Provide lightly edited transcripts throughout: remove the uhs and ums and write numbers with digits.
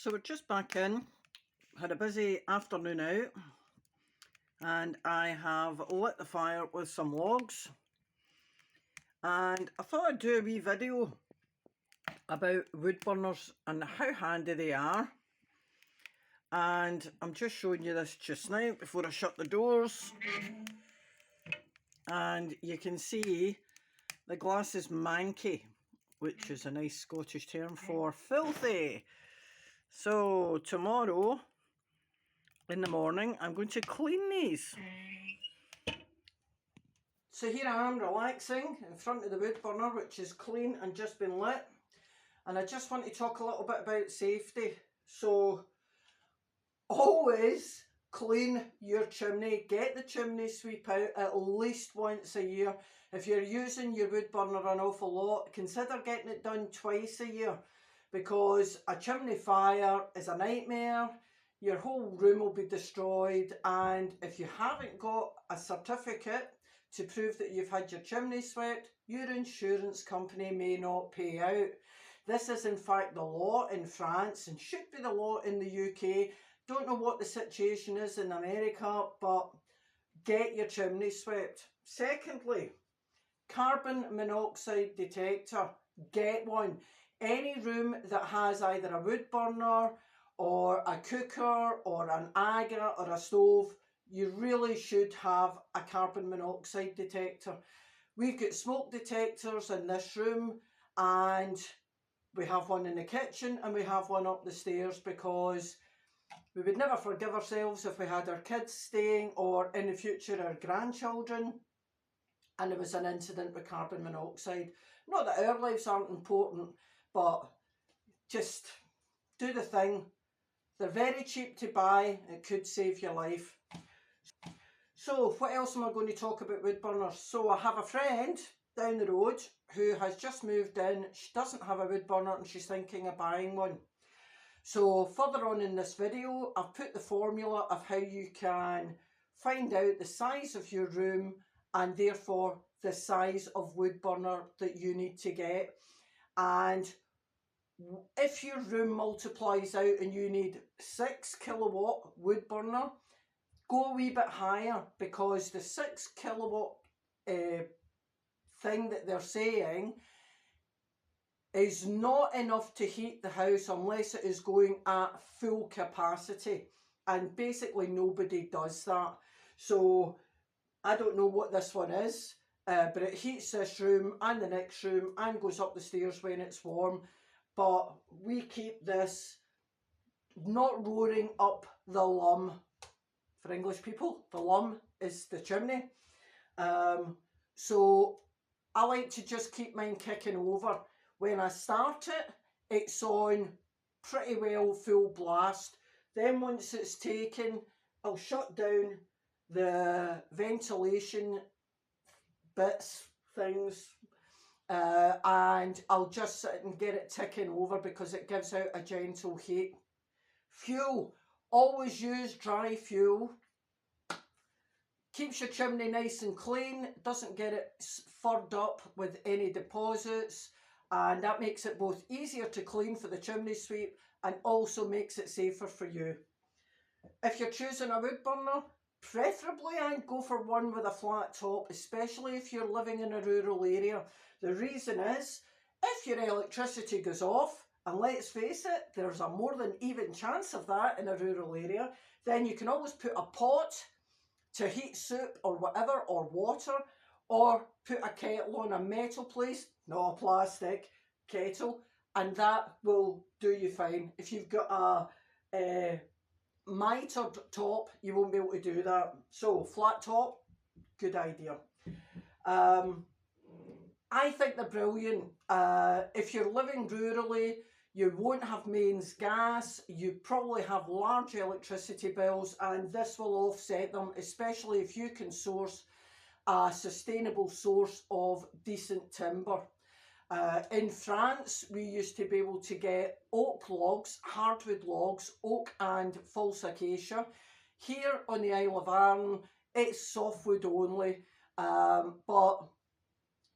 So we're just back in, had a busy afternoon out, and I have lit the fire with some logs, and I thought I'd do a wee video about wood burners and how handy they are. And I'm just showing you this just now before I shut the doors, and you can see the glass is manky, which is a nice Scottish term for filthy. So tomorrow in the morning I'm going to clean these. So here I am relaxing in front of the wood burner, which is clean and just been lit, and I just want to talk a little bit about safety. So always clean your chimney, get the chimney sweep out at least once a year. If you're using your wood burner an awful lot, consider getting it done twice a year, because a chimney fire is a nightmare. Your whole room will be destroyed, and if you haven't got a certificate to prove that you've had your chimney swept, your insurance company may not pay out. This is in fact the law in France and should be the law in the UK. Don't know what the situation is in America, but get your chimney swept. Secondly, carbon monoxide detector. Get one. Any room that has either a wood burner or a cooker or an Aga or a stove, you really should have a carbon monoxide detector. We've got smoke detectors in this room, and we have one in the kitchen and we have one up the stairs, because we would never forgive ourselves if we had our kids staying, or in the future our grandchildren, and there was an incident with carbon monoxide. Not that our lives aren't important, but just do the thing. They're very cheap to buy. It could save your life. So what else am I going to talk about wood burners? So I have a friend down the road who has just moved in. She doesn't have a wood burner and she's thinking of buying one. So further on in this video, I've put the formula of how you can find out the size of your room and therefore the size of wood burner that you need to get. And if your room multiplies out and you need 6 kilowatt wood burner, go a wee bit higher, because the 6 kilowatt thing that they're saying is not enough to heat the house unless it is going at full capacity, and basically nobody does that. So I don't know what this one is, but it heats this room and the next room and goes up the stairs when it's warm. But we keep this not roaring up the lum. For English people, the lum is the chimney. So I like to just keep mine kicking over. When I start it, it's on pretty well full blast. Then once it's taken, I'll shut down the ventilation bits, things, and I'll just sit and get it ticking over, because it gives out a gentle heat. Fuel. Always use dry fuel. Keeps your chimney nice and clean, doesn't get it furred up with any deposits, and that makes it both easier to clean for the chimney sweep and also makes it safer for you. If you're choosing a wood burner, preferably I'd go for one with a flat top, especially if you're living in a rural area. The reason is, if your electricity goes off, and let's face it, there's a more than even chance of that in a rural area, then you can always put a pot to heat soup or whatever, or water, or put a kettle on a metal plate, not a plastic kettle, and that will do you fine. If you've got a mitered top, you won't be able to do that. So flat top, good idea. I think they're brilliant. If you're living rurally, you won't have mains gas, you probably have large electricity bills, and this will offset them, especially if you can source a sustainable source of decent timber. In France, we used to be able to get oak logs, hardwood logs, oak and false acacia. Here on the Isle of Arran, it's softwood only, but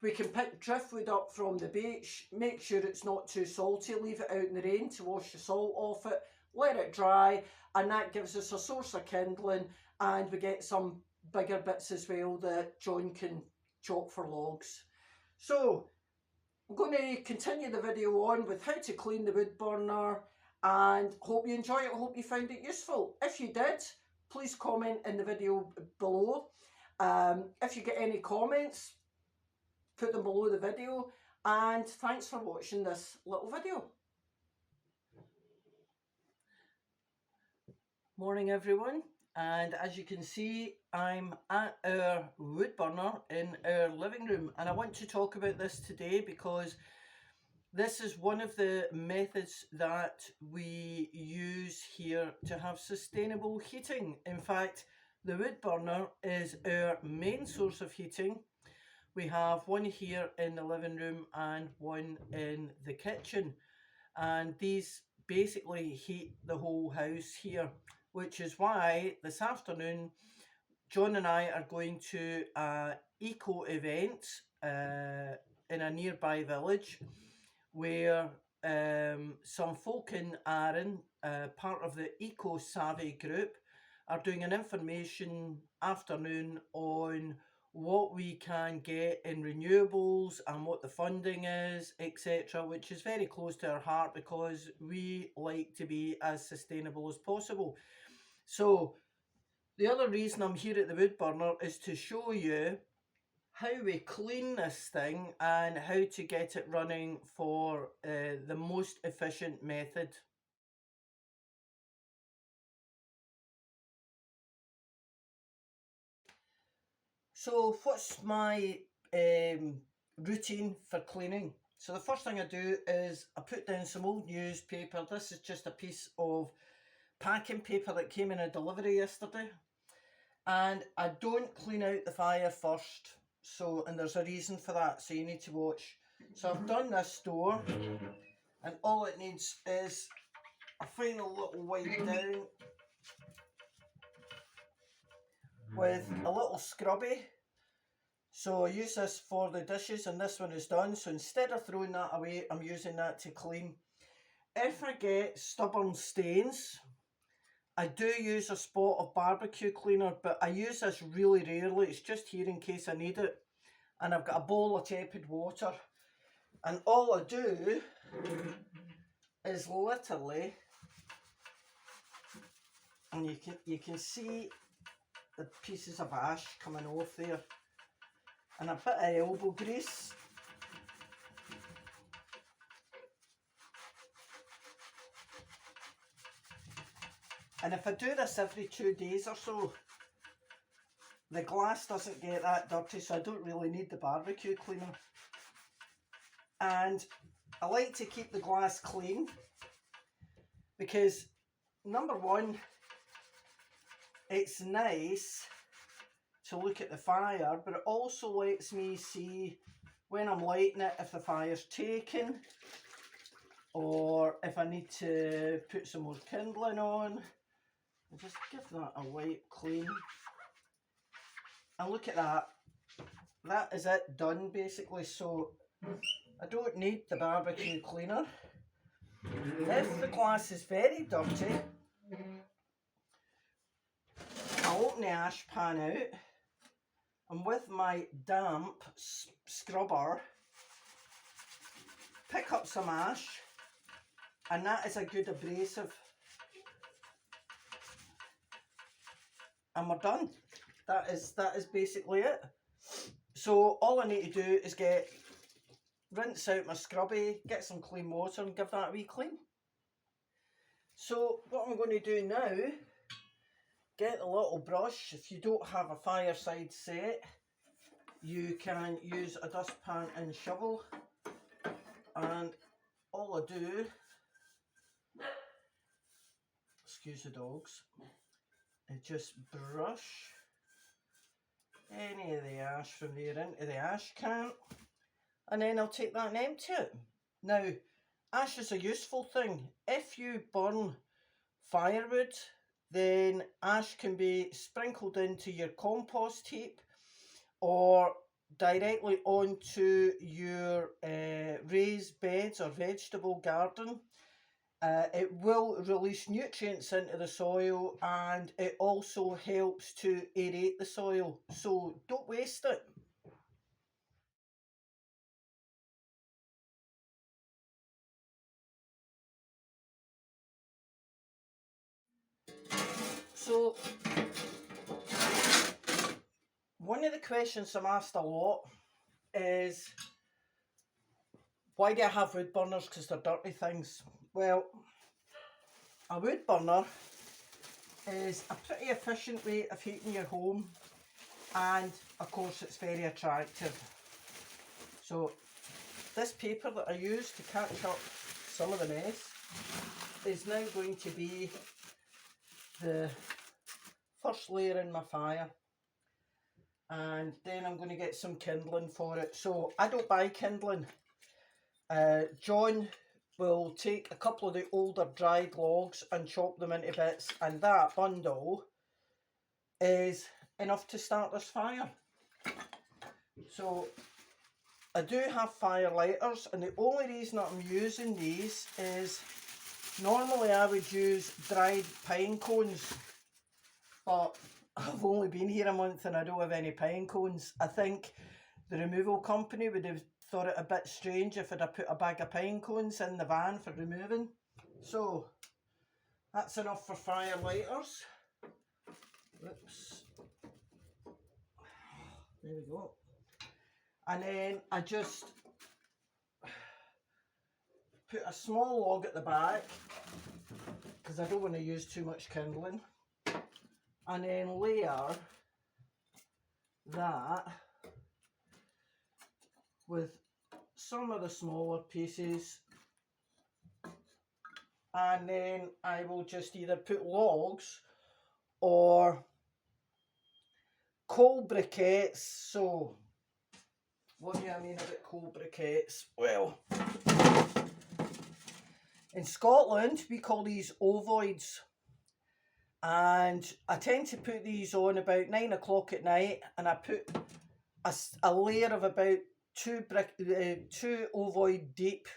We can pick driftwood up from the beach, make sure it's not too salty, leave it out in the rain to wash the salt off it, let it dry, and that gives us a source of kindling, and we get some bigger bits as well that John can chop for logs. So I'm going to continue the video on with how to clean the wood burner, and hope you enjoy it, hope you found it useful. If you did, please comment in the video below. If you get any comments, put them below the video, and thanks for watching this little video. Morning everyone, and as you can see, I'm at our wood burner in our living room, and I want to talk about this today because this is one of the methods that we use here to have sustainable heating. In fact, the wood burner is our main source of heating. We have one here in the living room and one in the kitchen, and these basically heat the whole house here, which is why this afternoon John and I are going to an eco event in a nearby village where some folk in Arran, part of the Eco Savvy group, are doing an information afternoon on what we can get in renewables and what the funding is, etc., which is very close to our heart because we like to be as sustainable as possible. So the other reason I'm here at the wood burner is to show you how we clean this thing and how to get it running for the most efficient method. So what's my routine for cleaning? So the first thing I do is I put down some old newspaper. This is just a piece of packing paper that came in a delivery yesterday. And I don't clean out the fire first. So, and there's a reason for that, so you need to watch. So I've done this door, and all it needs is a final little wipe down with a little scrubby. So I use this for the dishes, and this one is done. So instead of throwing that away, I'm using that to clean. If I get stubborn stains, I do use a spot of barbecue cleaner, but I use this really rarely. It's just here in case I need it. And I've got a bowl of tepid water. And all I do is literally, and you can see the pieces of ash coming off there. And a bit of elbow grease. And if I do this every 2 days or so, the glass doesn't get that dirty, so I don't really need the barbecue cleaner. And I like to keep the glass clean because, number one, it's nice to look at the fire, but it also lets me see when I'm lighting it if the fire's taken or if I need to put some more kindling on. I'll just give that a wipe clean. And look at that. That is it done basically. So I don't need the barbecue cleaner. If the glass is very dirty, I'll open the ash pan out, and with my damp scrubber, pick up some ash, and that is a good abrasive. And we're done. That is basically it. So all I need to do is rinse out my scrubby, get some clean water and give that a wee clean. So what I'm going to do now, get a little brush. If you don't have a fireside set, you can use a dustpan and shovel. And all I do, excuse the dogs, is just brush any of the ash from there into the ash can, and then I'll take that and empty it. Now, ash is a useful thing. If you burn firewood, then ash can be sprinkled into your compost heap, or directly onto your raised beds or vegetable garden. It will release nutrients into the soil, and it also helps to aerate the soil, so don't waste it. So one of the questions I'm asked a lot is, why do I have wood burners? Because they're dirty things. Well, a wood burner is a pretty efficient way of heating your home, and of course it's very attractive. So this paper that I use to catch up some of the mess is now going to be the first layer in my fire, and then I'm going to get some kindling for it. So I don't buy kindling. John will take a couple of the older dried logs and chop them into bits, and that bundle is enough to start this fire. So I do have fire lighters, and the only reason that I'm using these is normally I would use dried pine cones, but I've only been here a month and I don't have any pine cones. I think the removal company would have thought it a bit strange if I'd have put a bag of pine cones in the van for removing. So that's enough for fire lighters. Oops. There we go. And then I just put a small log at the back because I don't want to use too much kindling, and then layer that with some of the smaller pieces, and then I will just either put logs or coal briquettes. So what do I mean about coal briquettes? Well, in Scotland we call these ovoids, and I tend to put these on about 9 o'clock at night, and I put a layer of about two ovoid deep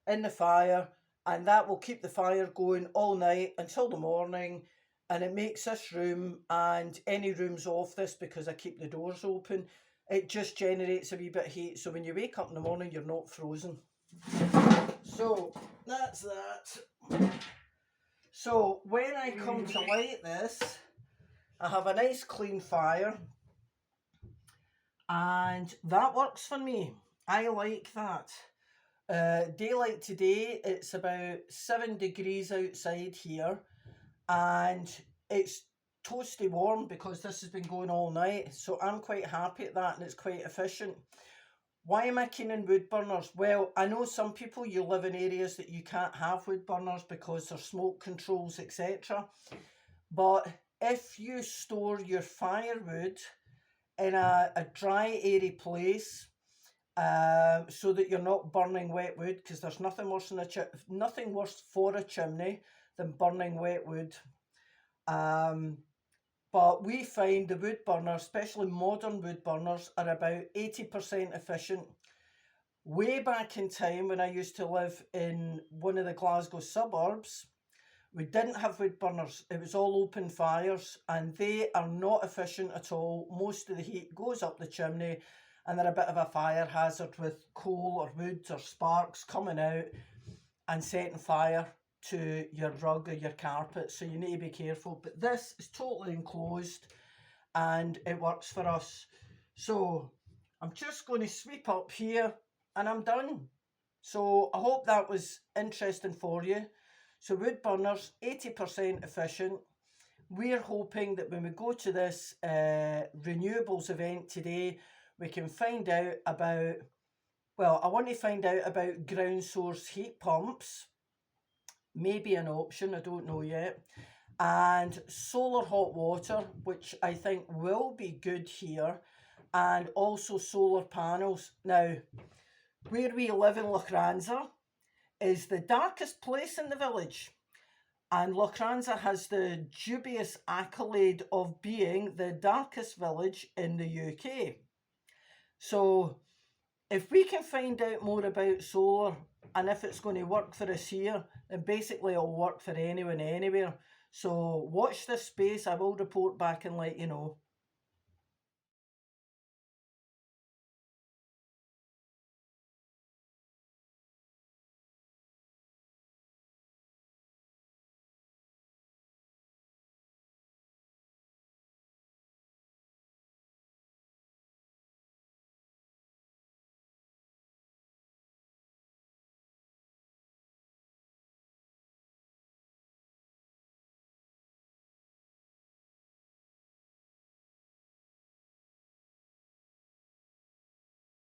in the fire, and that will keep the fire going all night until the morning. And it makes this room and any rooms off this, because I keep the doors open, it just generates a wee bit of heat, so when you wake up in the morning you're not frozen. So that's that. So when I come to light this, I have a nice clean fire, and that works for me. I like that. Daylight today, it's about 7 degrees outside here, and it's toasty warm because this has been going all night, so I'm quite happy at that, and it's quite efficient. Why am I keen on wood burners? Well, I know some people, you live in areas that you can't have wood burners because there's smoke controls, etc. But if you store your firewood in a dry, airy place, so that you're not burning wet wood, because there's nothing worse than nothing worse for a chimney than burning wet wood. But we find the wood burners, especially modern wood burners, are about 80% efficient. Way back in time, when I used to live in one of the Glasgow suburbs, we didn't have wood burners. It was all open fires, and they are not efficient at all. Most of the heat goes up the chimney, and they're a bit of a fire hazard with coal or wood or sparks coming out and setting fire to your rug or your carpet, so you need to be careful. But this is totally enclosed and it works for us. So I'm just going to sweep up here and I'm done. So I hope that was interesting for you. So wood burners, 80% efficient. We're hoping that when we go to this renewables event today, we can find out about, well, I want to find out about ground source heat pumps. Maybe an option, I don't know yet. And solar hot water, which I think will be good here. And also solar panels. Now, where we live in Lochranza is the darkest place in the village. And Lochranza has the dubious accolade of being the darkest village in the UK. So if we can find out more about solar and if it's going to work for us here, then basically it'll work for anyone anywhere. So watch this space. I will report back and let you know.